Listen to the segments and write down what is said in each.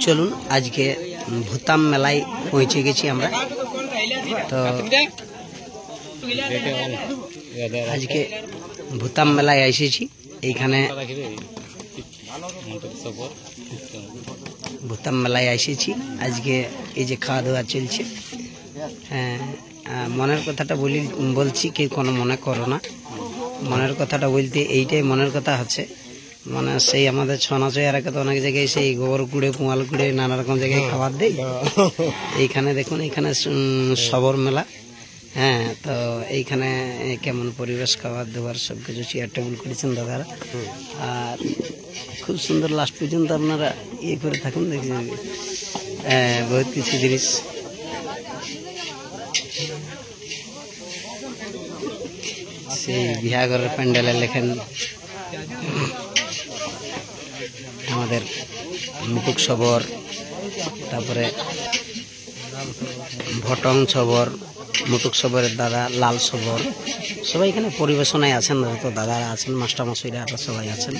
চলুন আজকে ভুতাম মেলায় পৌঁছে গেছি আমরা। তো আজকে ভুতাম মেলায় এসেছি। এইখানে ভুতাম মেলায় এসেছি আজকে। এই যে খাওয়া দাওয়া চলছে। মনের কথাটা বলছি, কেউ কোনো মনে করো না। মনের কথাটা বলতে এইটাই মনের কথা আছে, মানে সেই আমাদের ছনাচয়ারাকে তো অনেক জায়গায় সেই গোবর কুড়ে পুয়াল কুড়ে নানা রকম জায়গায় খাবার দেয়। এইখানে দেখুন, এইখানে সবর মেলা। তো এইখানে কেমন পরিবেশ, খাবার দাবার সব কিছু চেয়ার টেবিল করেছেন দাদারা। আর খুব সুন্দর লাস্ট পর্যন্ত আপনারা ইয়ে করে থাকুন, দেখে বহুত কিছু জিনিস। সেই বিহাঘরের প্যান্ডেলে লেখেন আমাদের মুটুক সবর, তারপরে ভটং সবর, মুটুক সবরের দাদা লাল সবর, সবাই এখানে পরিবেশনায় আছেন। তো দাদারা আছেন, মাস্টারমশাইরা সবাই আছেন।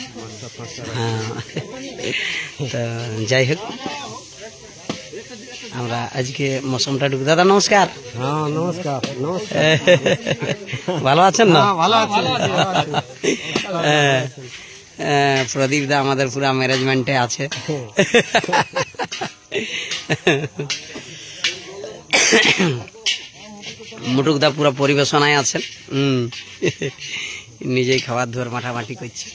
তো যাই হোক, আমরা আজকে মৌসুমটা ঢুক। দাদা নমস্কার। নমস্কার। ভালো আছেন না? ভালো আছেন। প্রদীপ দা আমাদের পুরা ম্যানেজমেন্টে আছে। মুটুক দা পুরো পরিবেশনায় আছেন। নিজেই খাবার ধোয়ার মাঠামাঠি করছে।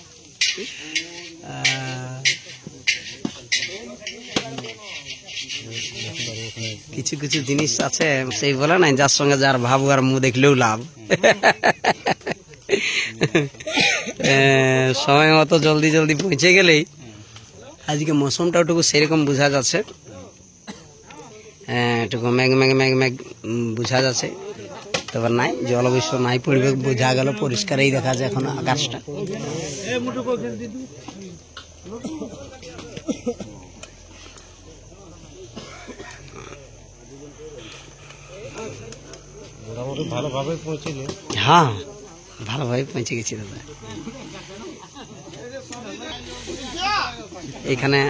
কিছু কিছু জিনিস আছে সেই বলে না, যার সঙ্গে যার ভাব আর মুখ দেখলেও লাভ। সময় মতো জলদি জলদি পৌঁছে গেলেই আজকে মৌসুমটা ওটুকু সেরকম বোঝা যাচ্ছে। একটু মেঘ মেঘ মেঘ মেঘ বোঝা যাচ্ছে, তবে নাই জল অবশ্য নাই পড়বে, বোঝা গেল পরিষ্কারই দেখা যায় এখন আকাশটা। ভালোভাবে পৌঁছেছে। হ্যাঁ, ভালোভাবে পৌঁছে গেছি দাদা। এখানে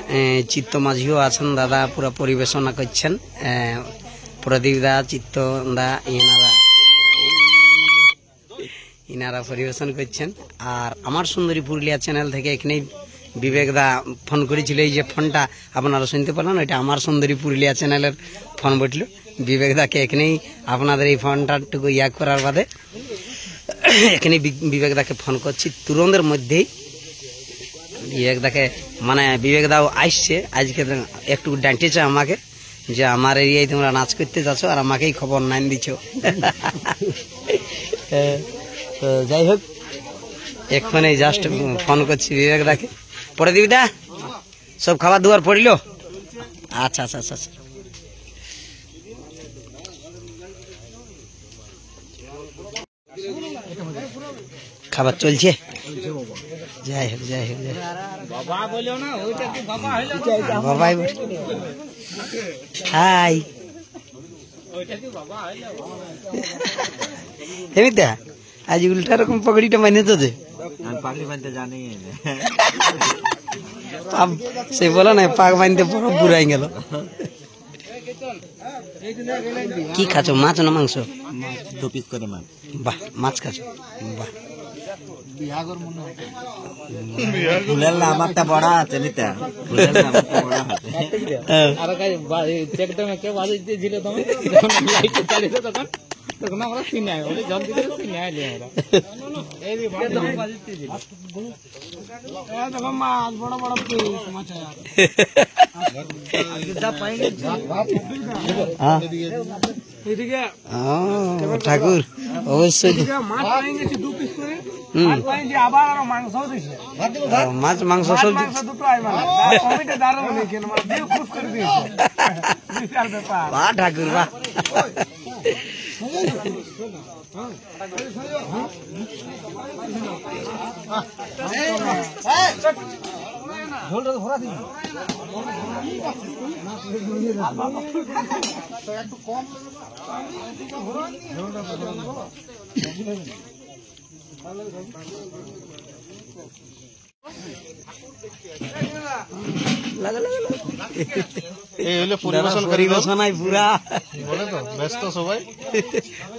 চিত্ত মাঝিও আছেন দাদা, পুরো পরিবেশনা করছেন। প্রদীপ দা, চিত্ত দা, ইনারা পরিবেশন করছেন। আর আমার সুন্দরী পুরুলিয়া চ্যানেল থেকে এখানেই বিবেক দা ফোন করেছিল। এই যে ফোনটা আপনারা শুনতে পেলেন, ওইটা আমার সুন্দরী পুরুলিয়া চ্যানেলের ফোন বটল। বিবেক দাকে এখানেই আপনাদের এই ফোনটাটুকু ইয়া করার বাদে এখানে বিবেক দাকে ফোন করছি তুরন্তের মধ্যেই। বিবেক দাকে মানে বিবেক দাও আসছে আজকে, একটু ডাঁটেছে আমাকে যে আমার এরিয়ায় তোমরা নাচ করতে যাচ্ছ আর আমাকেই খবর নাই দিচ্ছ। তো যাই হোক, এক্ষণে জাস্ট ফোন করছি বিবেক দাকে। পরে দিবি দা সব খাবার দাবার পড়িল? আচ্ছা আচ্ছা আচ্ছা আচ্ছা। খাবার চলছে? যাই হোক যাই হোক যাই বাবাই হাই এমনিতে আজ উল্টা রকম পকড়িটা মাইনেছ যে পাগড়ি বাঁধতে জানি সে বলে না পাক বাঁধতে বড় বুড়াই গেল। কি খাচ্ছ, মাছ না মাংস? 2 পিস করে মাছ। বাহ, মাছ খাচ্ছ, বাহ। ফুলের আমারটা বড় আছে নিতে, ফুলের আমারটা বড় আছে। আর কাজ চেকড্যামে কে বাজে দিয়েছিল তুমি লাইট চালিয়েছো তখন আমরা সিনে আই বলে জল দিতে সিনে আইলি আমরা এই যে বাজে দিয়েছিল। এ দেখো মাছ বড় বড় পিস মাছ আর পাইনি এদিকে ঠাকুর অবশ্যই মাছ পাইনি 2 পিস করে আর পাইনি আবার আর মাংস দিছে। মাছ মাংস সব মাংস দুটো আই মানে কমিটি দাঁড়ানো নেই কেন মানে দিয়ে খুশ করে দিয়েছে বিশাল ব্যাপার। বাহ ঠাকুর বাহ। ঝোলটা ভরা দিন একটু কম ঝোলটা এই হলো পরিবেশনকারী লোক। পরিবেশনায় পুরা বলে তো ব্যস্ত সবাই।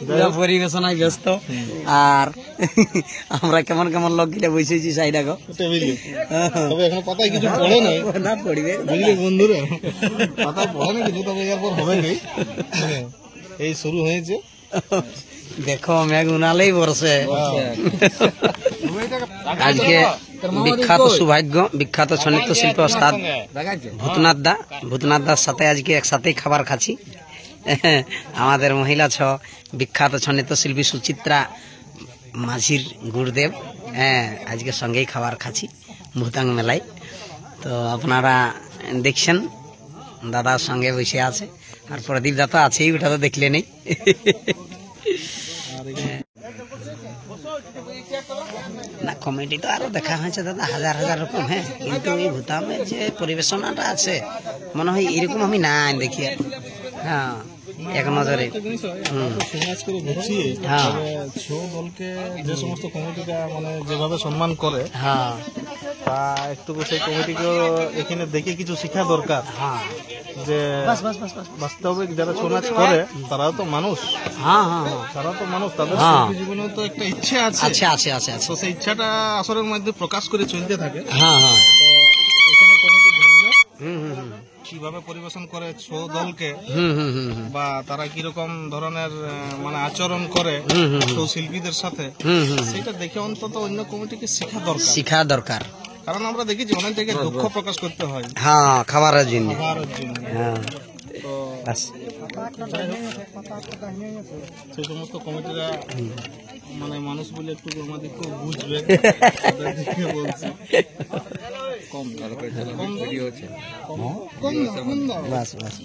পুরা পরিবেশনায় ব্যস্ত। আর আমরা কেমন কেমন লোক গিলে বসেছি সাই দেখো টেবিলে। তবে এখন পাতায় কিছু পড়ে নাই, না পড়বে বুঝলি বন্ধুরা, পাতায় পড়ে না কিছু, তবে এরপর হবে কি এই শুরু হয়েছে। দেখো মেঘ উনালেই বরসে। আজকে বিখ্যাত সৌভাগ্য, বিখ্যাত ছন্নিত শিল্পী ওস্তাদ ভূতনাথ দার সাথে আজকে একসাথেই খাবার খাচ্ছি। আমাদের মহিলা বিখ্যাত ছন্নিত শিল্পী সুচিত্রা মাঝির গুরুদেব, আজকে সঙ্গেই খাবার খাচ্ছি ভূতাং মেলায়। তো আপনারা দেখছেন দাদার সঙ্গে বসে আছে, আর প্রদীপ দা তো আছেই, ওটা তো দেখলে নেই। না কমেডি তো আরো দেখা হয়েছে দাদা হাজার হাজার রকম, হ্যাঁ, কিন্তু এই ভূতামের যে পরিবেশনাটা আছে মনে হয় এরকম আমি না দেখি আর। হ্যাঁ এক নজরে সমাজ করে বুঝিয়ে হ্যাঁ ছৌ দলকে যে সমস্ত কমিটিটা মানে যেভাবে সম্মান করে, হ্যাঁ তা একটু সেই কমিটিকেও এখানে দেখে কিছু শেখা দরকার। হ্যাঁ যে বাস্তবিক যারা ছৌ নাচ করে তারাও তো মানুষ, হ্যাঁ হ্যাঁ হ্যাঁ তারা তো মানুষ, তাদের হ্যাঁ। শিল্পী জীবনে তো একটা ইচ্ছে আছে, আছে আছে আছে আছে তো সেই ইচ্ছাটা আসরের মধ্যে প্রকাশ করে চলতে থাকে। হ্যাঁ হ্যাঁ তো এখানে কমিটি ধরলো হুম হুম হুম কিভাবে পরিবেশন করে ছৌ দলকে, হুম হুম হুম হুম বা তারা কিরকম ধরনের মানে আচরণ করে ছৌ শিল্পীদের সাথে, হুম হুম সেটা দেখে অন্তত অন্য কমিটিকে শেখা দরকার। শিখা দরকার। কারণ আমরা দেখেছি অনেক জায়গায় দুঃখ প্রকাশ করতে হয় হ্যাঁ খাবারের জন্য। খাবারের জন্য। হ্যাঁ তো বাস। সেই সমস্ত কমিটিরা মানে মানুষ বলে একটু আমাদেরকে বুঝবে, তাদেরকে বলছি কম বাস বাস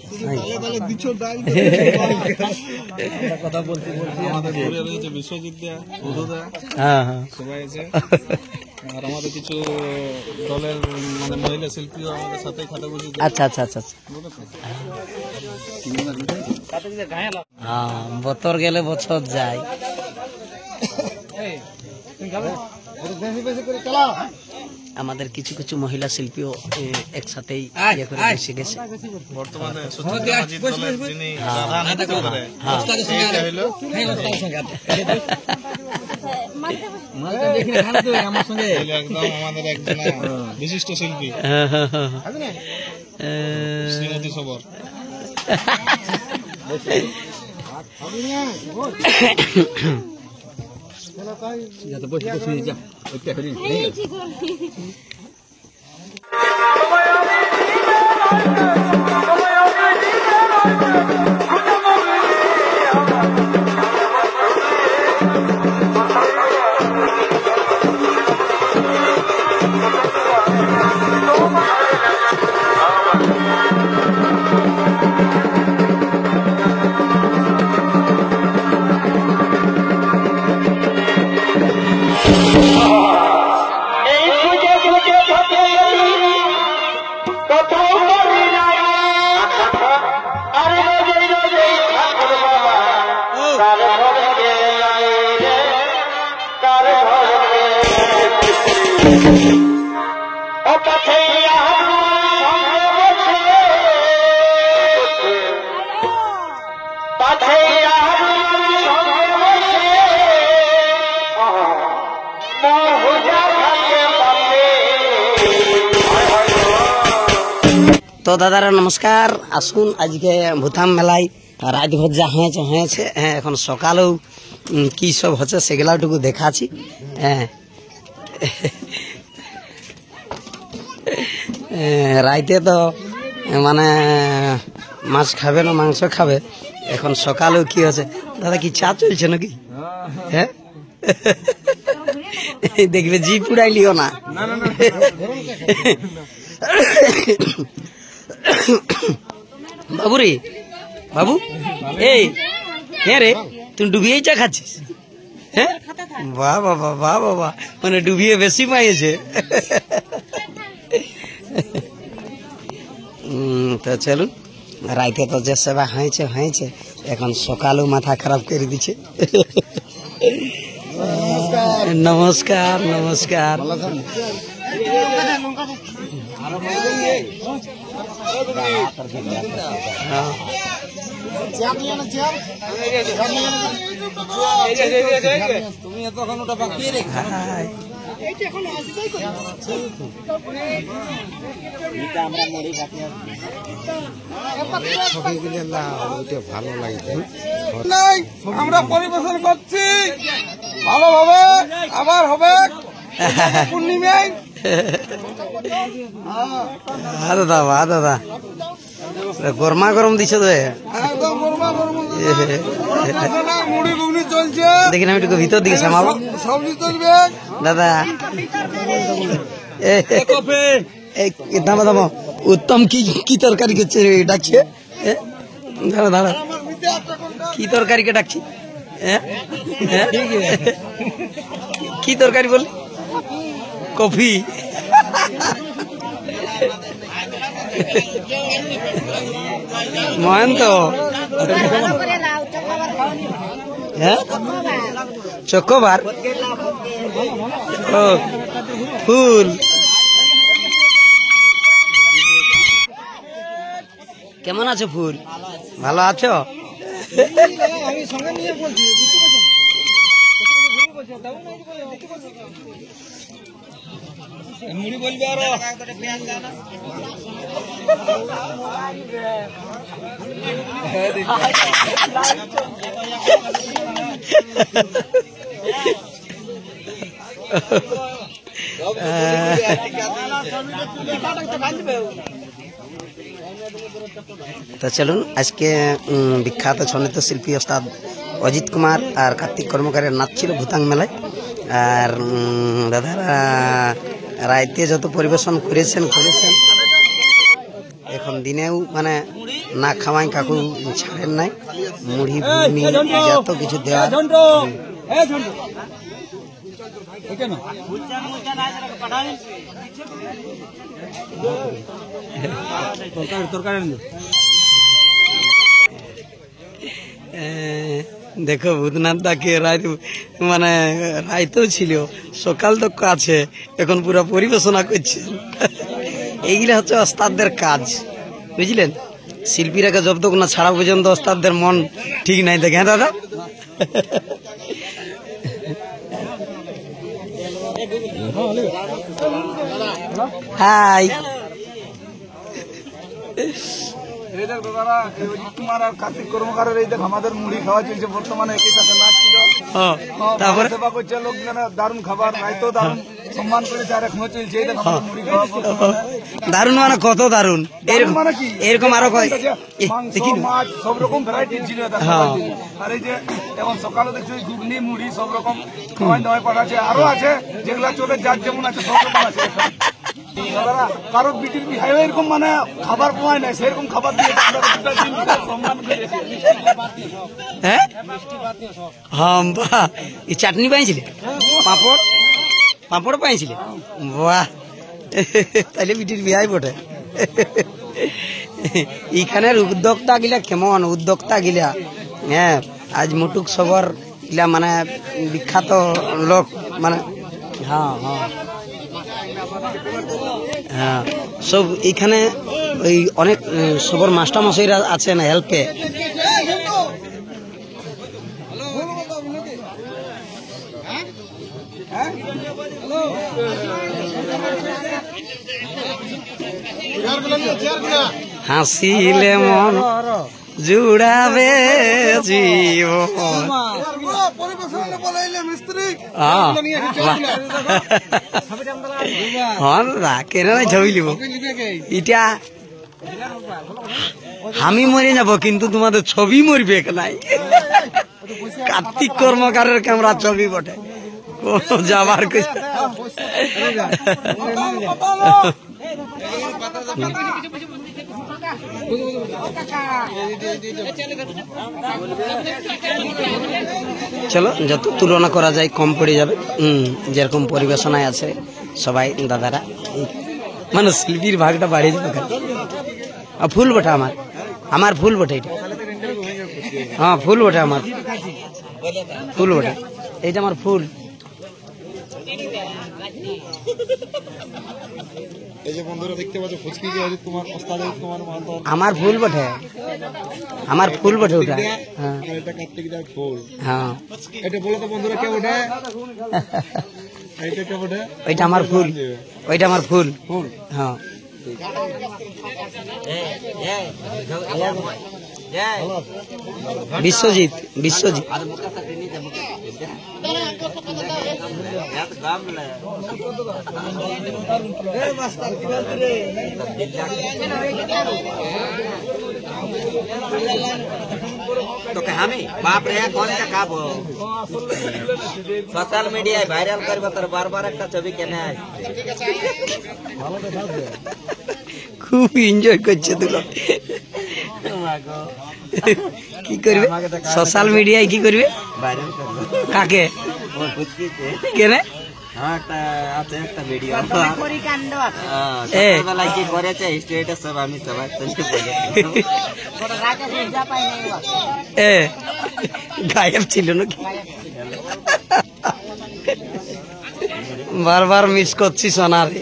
কথা বলতে আমাদের ঘুরে রয়েছে বিশ্বজিৎ দা, বধুদা, হ্যাঁ হ্যাঁ সবাই আছে। আর আমাদের কিছু দলের মানে মহিলা শিল্পীও আমাদের সাথে খাতে বসে। আচ্ছা আচ্ছা আচ্ছা আচ্ছা। হ্যাঁ বছর গেলে বছর যায়। আমাদের কিছু কিছু মহিলা শিল্পীও একসাথেই ইয়ে করে বসে গেছে। বর্তমানে সুচিত্রা মাঝির দলের যিনি রাধা নৃত্য করে, এইটা হলো একদম আমাদের একজন বিশিষ্ট শিল্পী শ্রীমতী সবর। তো দাদারা নমস্কার, আসুন আজকে ভূতাম মেলায় রাত ভর যা হয়েছে, হ্যাঁ এখন সকালেও কি সব হচ্ছে সেগুলাটুকু দেখাচ্ছি। হ্যাঁ রাইতে তো মানে মাছ খাবে না মাংস খাবে, এখন সকালেও কি হচ্ছে দাদা, কি চা চলছে নাকি? হ্যাঁ দেখবে জি পুড়াইলিও না। বাবু রে বাবু, এই হ্যাঁ রে তুই ডুবিয়েই চা খাচ্ছিস? হ্যাঁ বাহ বাবা বাহ বাবা, মানে ডুবিয়ে বেশি পাইয়েছে। তো চলুন, রাইতে তো যে সেবা হয়েছে, এখন সকালেও মাথা খারাপ করে দিচ্ছে। নমস্কার নমস্কার। তুমি তখন ওটা বাকি রেখে আমরা মুড়ি খাতে ভালো লাগে আমরা পরিবেশন করছি ভালোভাবে, আবার হবে পূর্ণিমায়। দাদা দাদা গরমা গরম দিছে তো একদম গরমা গরম মুড়ি ঘুগনি চলছে। দেখি না, আমি একটু ভিতর দিকে সামাবো। সবজি চলবে দাদা দামা দামা উত্তম কি কি তরকারিকে ডাকছে? দাঁড়া দাঁড়া, কি তরকারিকে ডাকছি? কি তরকারি বললি? কফি। মহেন্ত হ্যাঁ, চকোবার ও ফুল। কেমন আছো ফুল? ভালো আছো? মুড়ি বলবে আরো তো চলুন, আজকে বিখ্যাত ছন্দিত শিল্পী ওস্তাদ অজিত কুমার আর কার্তিক কর্মকারের নাচ ছিল ভূতাং মেলায়। আর দাদারা রাইতে যত পরিবেশন করেছেন এখন দিনেও মানে না খাওয়াই কাকু ছাড়েন নাই। মুড়ি ঘুগনি যত কিছু দেওয়া দেখো ভূতনাথ দাকে রায় মানে রাইতেও ছিল, সকাল তো আছে, এখন পুরো পরিবেশনা করছে। এইগুলা হচ্ছে ওস্তাদদের কাজ, বুঝলেন? শিল্পীরাকে যতক্ষণ না ছাড়া পর্যন্ত ওস্তাদদের মন ঠিক নাই দেখে। হ্যাঁ দাদা, হাই। এই দেখ দাদারা, অজিত কুমার আর কার্তিক কর্মকারের এই দেখ আমাদের মুড়ি খাওয়া চলছে বর্তমানে। একই সাথে নাচ ছিল, তারপরে সেবা করছে লোকজনে, দারুণ খাবার, রাইতেও দারুণ সম্মান করেছে, আর এখনো চলছে। এই দেখ আমাদের মুড়ি খাওয়া দারুন, মানে কত দারুন। এরকম মানে কি এরকম আরো মাংস, মাছ সব রকম ভ্যারাইটি ছিল। আর এই যে এখন সকালে দেখছো ঘুগনি মুড়ি সব রকম খাওয়াই দাওয়াই পাঠাচ্ছে। আরো আছে যেগুলা চলে, যার যেমন আছে সব রকম আছে। কারো বিটির বিহায় এরকম মানে খাবার পাওয়াই নাই, সেরকম খাবার দিয়ে সম্মান করে। হ্যাঁ বাহ, এই চাটনি পাইছিলে? পাঁপড় পাইছিলে? বাহ, তাইলে বিটির বিহাই বটে। এইখানের উদ্যোক্তা গিলা কেমন উদ্যোক্তা গিলা, হ্যাঁ আজ মুটুক সবর গিলা মানে বিখ্যাত লোক মানে। হ্যাঁ হ্যাঁ হ্যাঁ, সব এইখানে ওই অনেক সবর মাস্টারমশাইরা আছেন হেল্পে। হাসিলে মন জুড়াবে জীবন। কেন ছবি লিব ইটা? আমি মরে যাব কিন্তু তোমাদের ছবি মরবে নাই। কার্তিক কর্মকারের ক্যামেরা ছবি বটে, কোন যাবার চলো, যত তুলনা করা যায় কম পড়ে যাবে। যেরকম পরিবেশনায় আছে সবাই দাদারা, মানে শিল্পীর ভাগটা বাড়িয়ে যাবে। ফুল বটে আমার ফুল বটে এটা। হ্যাঁ ফুল বটে আমার, ফুল বটে এইটা আমার ফুল। এই যে বন্ধুরা দেখতে পাচ্ছ ফুচকি কি অজিত কুমার ওস্তাদ অজিত কুমার মাহাতো আমার ফুল বটে, আমার ফুল বটে ওটা। হ্যাঁ আর এটা কার্তিক দার ফুল। হ্যাঁ এটা বলো তো বন্ধুরা কে ওঠে? এটা কে ওঠে? ওইটা আমার ফুল, ওইটা আমার ফুল। ফুল। হ্যাঁ বিশ্বজিৎ, বিশ্বজিৎ। তোকে আমি বাপ রে কোন দেখাবো সোশ্যাল মিডিয়ায় ভাইরাল করবে তোর বারবার একটা ছবি কেনে আসছে খুব এনজয় করছে দুটো। কি করবে সোশ্যাল মিডিয়ায়, কি করবে ভাইরাল করবে কাকে ওর ফুচকিকে কেনে? হ্যাঁ একটা আছে একটা ভিডিও এ। বেলায় কি করেছে স্টেটাস সব আমি সবাই এ গায়েব ছিল নাকি? বারবার মিস করছি সোনারে।